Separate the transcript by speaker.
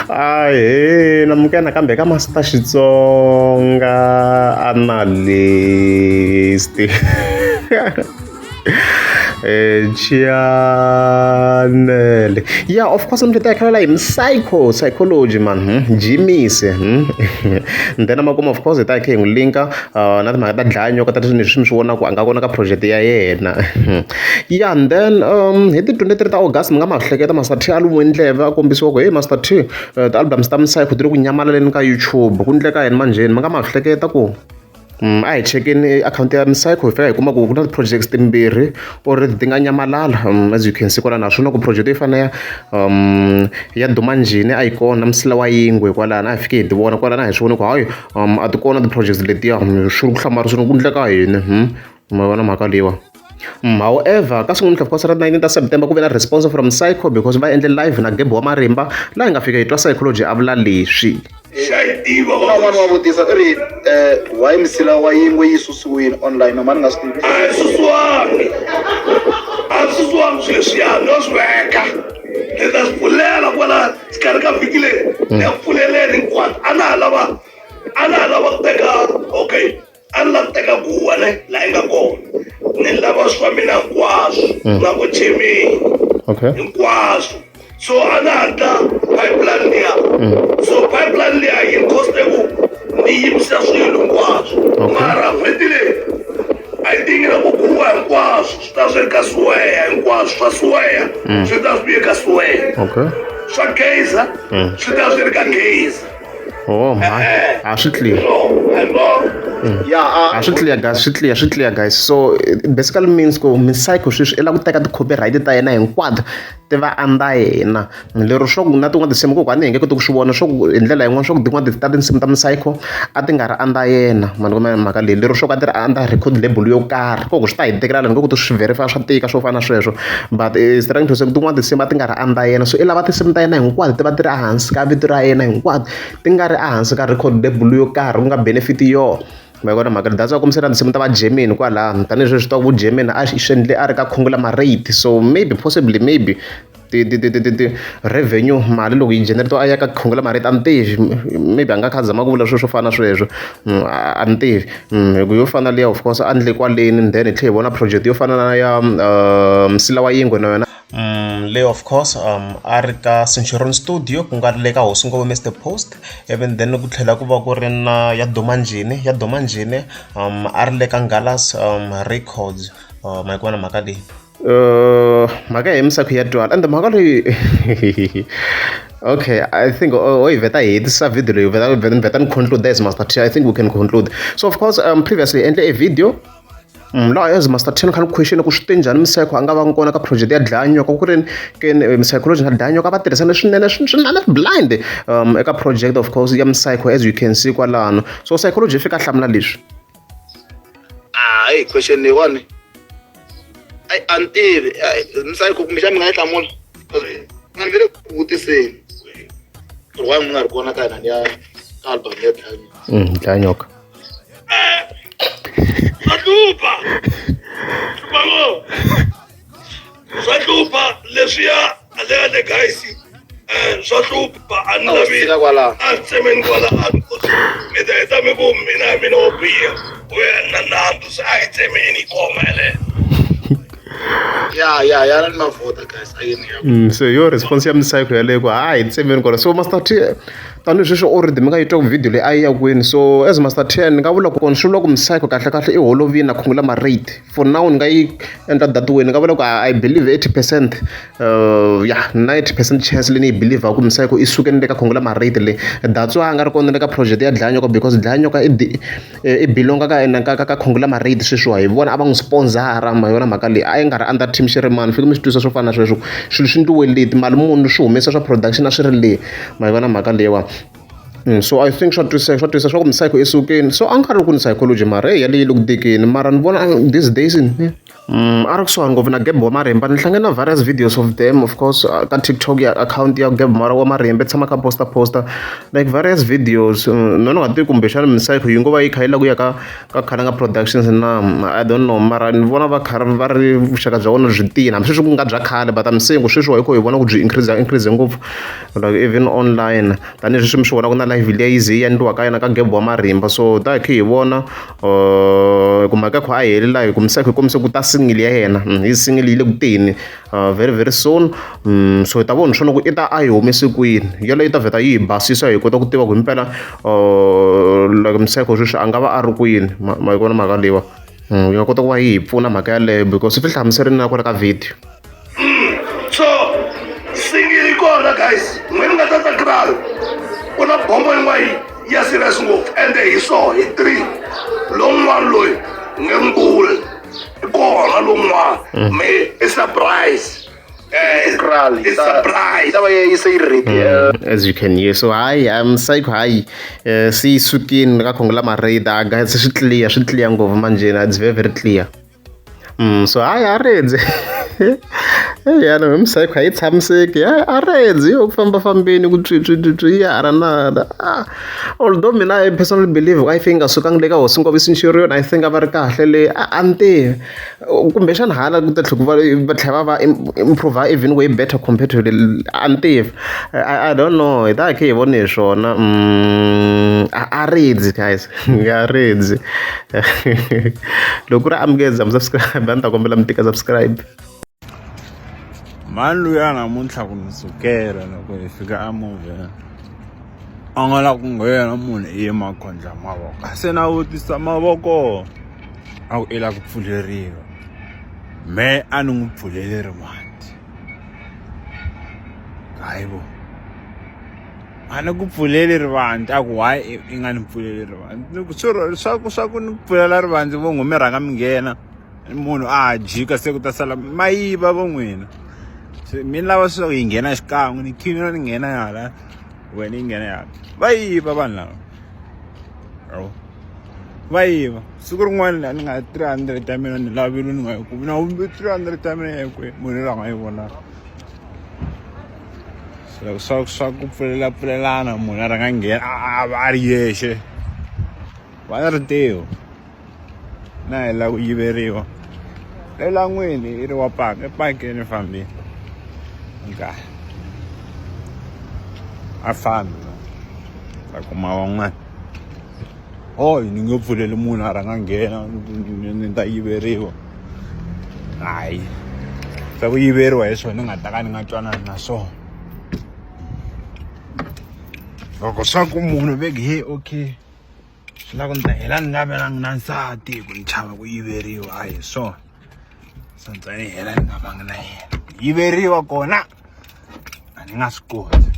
Speaker 1: namukela nakambe ka Master Xitsonga analyst channel. Yeah, of course, I'm the psychology, man. Jimmy's. And then I'm of course, the taking linka, not my dlanyo, got a project. Yeah, and then, hit it to let our gas, Mama, like Master Chialu, Windlever, Combiso, Master T, the album Stam Psycho, Yamalenka, YouTube, Gundleka and Manjin, Magama, Fleketako. I check in account ya Psycho if I kuma ku na projects timbirhi or dinga nyamalala as you can see kwala na swona ku project ifana ya Dumanjini ayikona Msila wa Yingwe kwala na afike hi tivona kwala na hi swona ku hayi a ti kona ti projects letiya swi ku hlamari swona ku ndleka yini ma vona mhaka leyiwa. However, ka swin'wana of course ra 19 September ku ve na response from Psycho because va endle live na Gebo wa Marimba laha hi nga fika hi twa Psychology a vula leswi.
Speaker 2: Un'wana wa vutisa i ri why Msila wa Yingwe yi susiwile online mani nga swi tivi.
Speaker 3: A swi susiwangi swilo leswiya no swi veka ni ta swi pfulela kwala xikarhi ka vhiki leyi ya pfuleleni hinkwato a na ha lava ku teka okay a ni lava ku teka guwa ne laha yi nga kona ni lava swi swa mina hinkwaswo na ku chemini hinkwaswo so a na ha ta pipeline liya so pipeline liya yi coste ku ni yimisa swilo hinkwaswo mara n'hweti leyi a yi tingela ku guwa hinkwaswo swi ta swi ka sweya hinkwaswo swa sweya swi ta swi ka sweya swa geyser swi ta swi ri ka geyser.
Speaker 1: Oh my, swi clear.
Speaker 2: Yeah,
Speaker 1: swi clear guys. So it basically means ko Psycho sweswi i lava ku teka ti-copyright ta yena hinkwato ti va anda yena lero swo ku na tin'wana tinsimu ko a ni hi nge koti ku swi vona swo ku hi ndlela yin'wana swo ku tin'wana ta tinsimu ta Psycho a ti nga ri anda yena mhaka leyi lero swo ka ti ri anda record label yo karhi ko ku swi ta hi tekela lani ko ku ti swi verify swa tika swo fana na sweswo but is trying to say tin'wana tinsimu a ti nga ri anda yena so i lava tinsimu ta yena hinkwato ti va ti ri ehansi ka vito ra yena hinkwato ti nga ri ehansi ka record label yo karhi ku nga benefit yo mayikona mhaka that's why kumisela tinsimu ta va Germany kwalaha tanihileswi swi tiva ku Germany a swi endle a ri ka khungula marate so possibly ti revenue mali loko yi generate a ya ka khungula marate a ni tivi maybe a nga kha zama ku vula swilo swo fana na sweswo a ni tivi hi yo fana leya of course a ndle kwaleni then hi tlhe hi vona project yo fana na ya Msila wa Yingwe na yona leyi of course a ri ka Centurion Studio ku nga ri le ka hosi ngopfu Mr Post even then ku tlhela ku va ku ri na ya Dumanjini a ri le ka Ngalas Records mayikona mhaka leyi mhaka hi Psycho ya twala ende mhaka leyi okay I think hi vheta hi hetisa video leyi vheta ni conclude as Master T I think we can conclude so of course previously endle a video laha as Master T kha ni question ku swi te njhani Psycho a nga va kona ka project ya Dlanyoka ku ri Psychology na Dlanyoka va tirhisana swinene swinene blind eka project of course ya Psycho as you can see kwalano so Psychology fika hlamula leswi
Speaker 2: hey question leyiwani ai antivi Psycho kumbe xa mi nga yi hlamula nga ni vele ku vutiseni why mi nga ri kona ka hina ni ya album ya
Speaker 1: Dlanyoka
Speaker 3: swa hlupha leswiya le guys swa hlupha a ni lavi a tsemeni kwala mi ta heta mi ku mina wo biha u ya na nandzu se a hi tsemeni yi khomele
Speaker 2: ya ni mavota guys ayini
Speaker 1: so yo response ya Psycho yaleyo ku hi tsemeni kwala so Master T tanihileswi already mi nga yi twa ku video leyi a yi ya kwini so as Master T ni nga vula ku kona swi vula ku Psycho kahle i holovini na khungula marate for now ni nga yi endla that way ni nga vula ku I believe 80% 90% chance leyi ni yi believe ku Psycho i sukeni le ka khungula marate leyi that's why a nga ri kona le ka project ya Dlanyoka because Dlanyoka i belonga ka khungula marate sweswiwa hi vona a va n'wi sponsora ma yona mhaka leyi a yi nga ri under team Shirimani fika mi swi twisa swo fana na sweswo swilo swi ndliwe leti mali munhu swi humesa swa production a swi ri leyi ma yi vona mhaka leyiwa So I think swa twisisa swa ku misayiko i sukeni so a nkarhi ku ni psychology mara yaleyi le ku tekeni mara ni vona these days a ri kusuhani ngopfu na Geb wa Marimba ni hlangane na various videos of them of course ka TikTok ya account ya Geb wa Marimba tshama ka posta like various videos no nga tivi kumbexana misayiko yi ngo va yi kha yi la ku ya ka Khalanga Productions na I don't know mara ni vona va karhi va ri vuxaka bya vona byi tiyini hambi sweswi ku nga bya khale but msingo sweswi wa hi ko hi vona ku byi increase ngopfu like even online tanihileswi mi swi vona ku na live leyi yi endliwa ka yena ka Geb wa Marimba so ta hi kha hi vona ku mhaka kho a helela hi ku misayiko hi kombise ku ta single ya yena hi single yi le ku teni very soon so hi ta vona swona ku i ta a yi humese kwini yaleyo yi ta vheta yi hi basisa hi kota ku tiva ku himpela like misayiko sweswi a nga va a ri kwini ma yi vona mhaka leyiwa yi nga kota ku va yi hi pfuna mhaka yaleyo because swi hlamuserini na kwale ka video
Speaker 3: so single yi kona guys n'wini nga ta tsakirala ku na bombo yin'wana ya serious ngopfu ende hi so hi 3 lowun'wana loyi nge nkulu kona lowun'wana me i surprise it's surprise
Speaker 2: ta va yi se yi ready
Speaker 1: as you can hear so hayi misayiko hayi siyisukini ka khongo la marada guys swi clear ngopfu manjena it's very clear so hayi a redze yana misayiko hayi tshamiseki a redze yo ku fambafambeni ku twi yara nada although mina I personally believe I think asukanga le ka hosi ngoba sinchiriyon I think a va ri kahle le a ni tivi kumbexana hala ku ta tlhela va tlhela va improve even way better compared to a ni tivi I don't know hi ta hi kha hi vone hi swona a redzi guys a redzi loko ku ri amukeza subscribe a ni ta kombela mi tika subscribe
Speaker 4: mani luya namuntlha ku ni sukela loko hi fika amovheni a nga la ku nghena munhu i ye makhondla mavoko se na vutisa mavoko a ku i la ku pfuleriwa me a ni n'wi pfulele rivanti hayivo a ni ku pfuleli rivanti a ku why i nga ni pfuleli rivanti swa ku ni pfulela rivanti vo n'wi mi rhanga mi nghena munhu a jika se ku ta sala ma yiva vo n'wina mina lava swa hi nghena xikan'we ni khina ni nghena hala wena yi nghena hala va yiva vanhu lava va yiva siku rin'wana ni nga 300 ta mina ni lavile ni nga yi kumi na humbi 300 ta mina ya kwe munhu la nga yi vona swa ku pfulelana munhu a rhanga nghena a va ri yexe va na rintiho na hi la ku yiveriwa elangwini i ri wa paka epakeni fambini nkahi a fambi ta kuma van'wana ni nge pfuleli munhu a rhanga nghena ni ta yiveriwa hayi swa ku yiveriwa hi swona ni nga ta ka ni nga twanani na swona loko swa ku munhu veke he okay swi la ku ni ta hela ni navelanga na nsati ku ni chava ku yiveriwa a hi swona so ni hela ni nga vangi na yena yiveriwa kona a ni nga swi koti